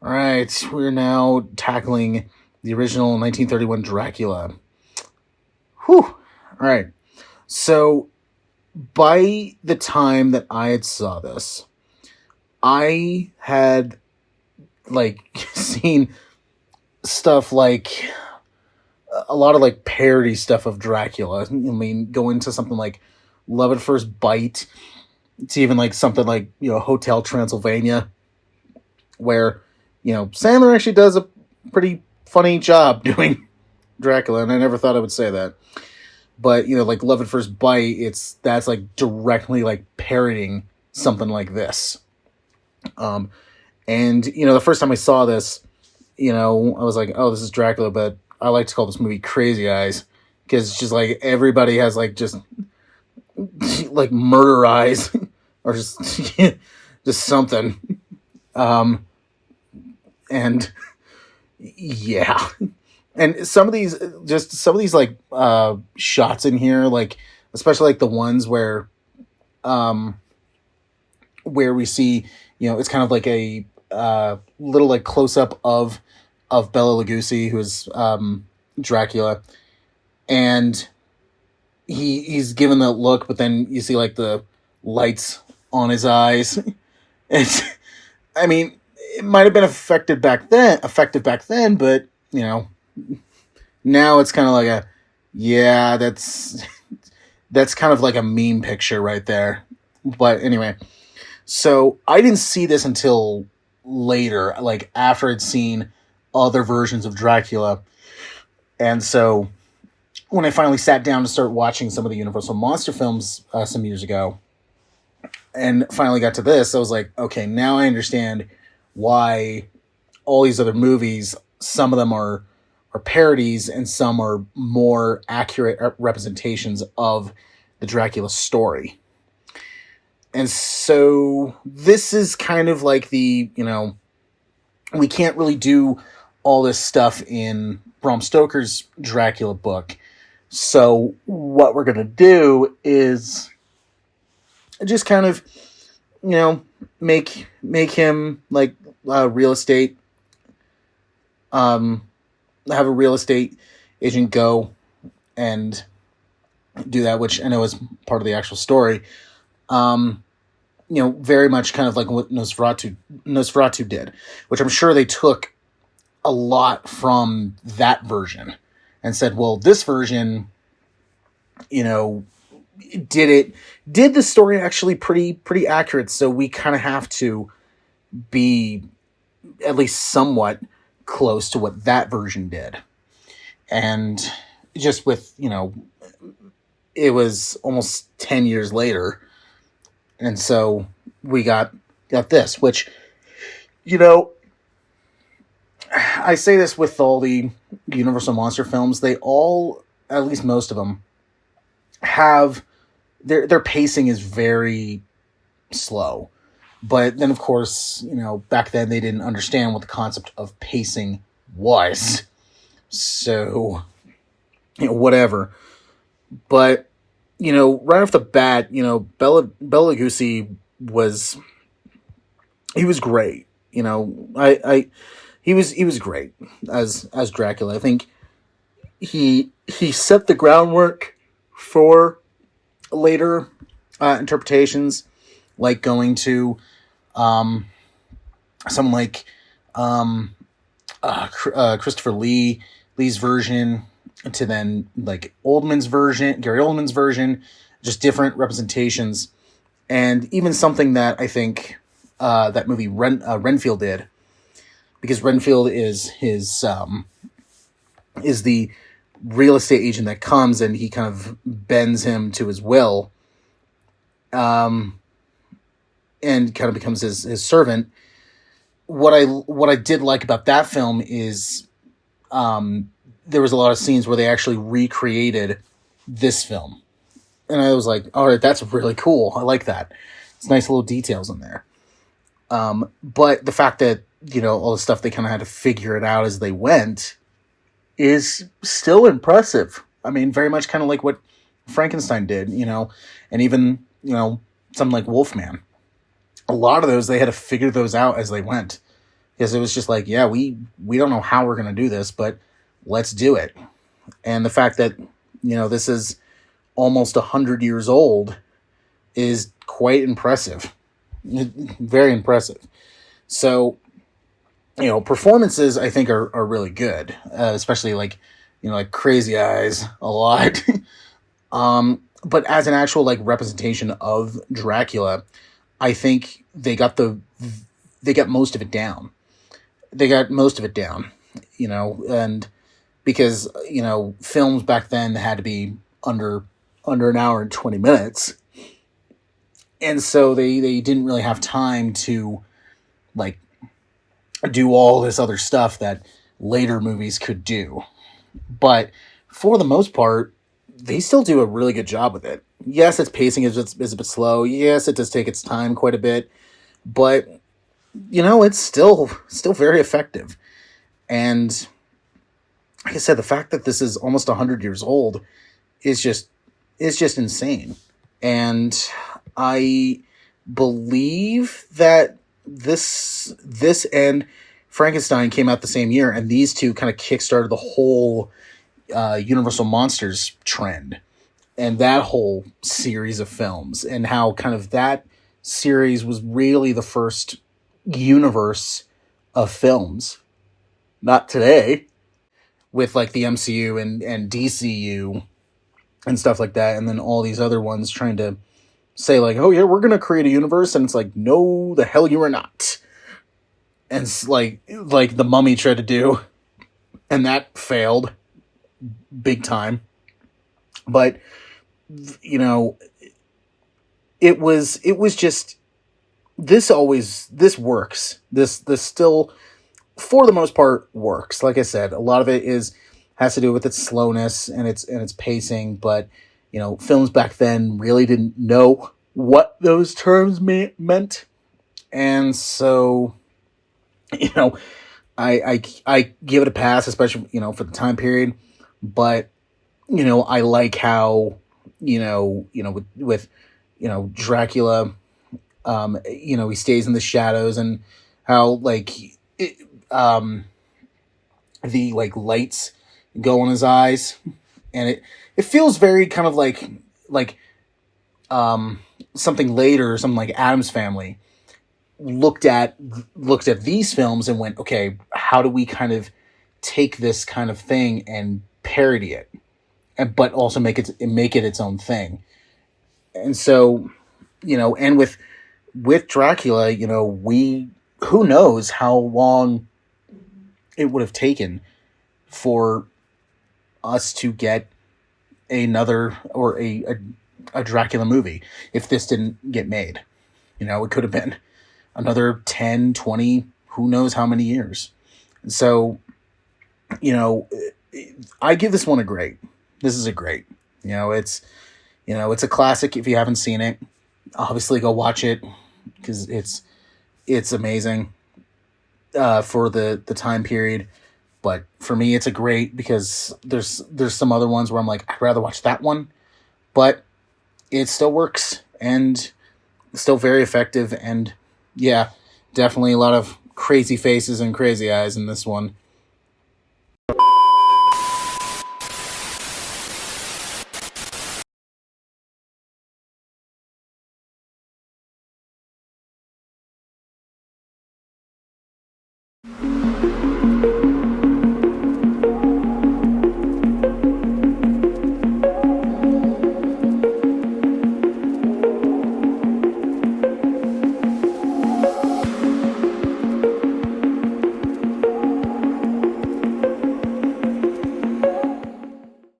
All right, we're now tackling the original 1931 Dracula. Whew. All right. So, by the time that I had saw this, I had like seen stuff like a lot of like parody stuff of Dracula. I mean, go into something like Love at First Bite. It's even like something like, Hotel Transylvania, where, Sandler actually does a pretty funny job doing Dracula, and I never thought I would say that. But, like Love at First Bite, that's like directly like parodying something like this. And, the first time I saw this, I was like, oh, this is Dracula, but I like to call this movie Crazy Eyes, because it's just like everybody has like just like murder eyes or just just something. And yeah. And some of these like shots in here, like especially like the ones where we see, it's kind of like a little like close up of Bela Lugosi, who is Dracula, and he's given the look, but then you see like the lights on his eyes. It's, I mean, it might have been effective back then, but now it's kind of like that's kind of like a meme picture right there. But anyway, so I didn't see this until later, like after I'd seen other versions of Dracula. And so when I finally sat down to start watching some of the Universal monster films some years ago, and finally got to this, I was like, okay, now I understand why all these other movies, some of them are parodies and some are more accurate representations of the Dracula story. And so this is kind of like the, we can't really do all this stuff in Bram Stoker's Dracula book. So what we're going to do is just kind of, make him like real estate, have a real estate agent go and do that, which I know is part of the actual story. Very much kind of like what Nosferatu did, which I'm sure they took a lot from that version and said, well, this version, did the story actually pretty accurate, so we kind of have to be at least somewhat close to what that version did. And just with, it was almost 10 years later, and so we got this, which, I say this with all the Universal monster films, they all, at least most of them, have their pacing is very slow. But then, of course, back then they didn't understand what the concept of pacing was. So, whatever. But, right off the bat, Bela Lugosi was great. He was great as Dracula. I think he set the groundwork for later interpretations, like going to someone like Christopher Lee's version, to then like Gary Oldman's version, just different representations, and even something that I think that movie Renfield did, because Renfield is the real estate agent that comes and he kind of bends him to his will, and kind of becomes his servant. What I did like about that film is there was a lot of scenes where they actually recreated this film, and I was like, all right, that's really cool. I like that. It's nice little details in there. But the fact that all the stuff they kind of had to figure it out as they went is still impressive. I mean, very much kind of like what Frankenstein did, and even, something like Wolfman. A lot of those, they had to figure those out as they went. because it was just like, yeah, we don't know how we're going to do this, but let's do it. And the fact that, this is almost 100 years old is quite impressive. Very impressive. So, performances I think are really good, especially like Crazy Eyes a lot. But as an actual like representation of Dracula, I think they got most of it down. They got most of it down, and because films back then had to be under an hour and 20 minutes, and so they didn't really have time to like do all this other stuff that later movies could do. But for the most part, they still do a really good job with it. Yes, its pacing is a bit slow. Yes, it does take its time quite a bit, but it's still very effective. And like I said, the fact that this is almost 100 years old is just insane. And I believe that this and Frankenstein came out the same year, and these two kind of kickstarted the whole Universal Monsters trend and that whole series of films, and how kind of that series was really the first universe of films. Not today, with like the MCU and DCU and stuff like that, and then all these other ones trying to say like, oh yeah, we're going to create a universe, and it's like, no, the hell you are not. And it's like the Mummy tried to do, and that failed big time. But it was just, this works. This still, for the most part, works. Like I said, a lot of it has to do with its slowness and its pacing, but films back then really didn't know what those terms meant, and so I give it a pass, especially for the time period. But I like how with Dracula, he stays in the shadows, and how like the like lights go on his eyes, and it feels very kind of like something later, something like Addams Family looked at these films and went, okay, how do we kind of take this kind of thing and parody it, but also make it its own thing. And so, and with Dracula, who knows how long it would have taken for us to get another or a Dracula movie if this didn't get made. It could have been another 10, 20, who knows how many years. And so, I give this one a great. This is a great. It's a classic if you haven't seen it. Obviously, go watch it because it's amazing for the time period. But for me, it's a great because there's some other ones where I'm like, I'd rather watch that one, but it still works and still very effective. And yeah, definitely a lot of crazy faces and crazy eyes in this one.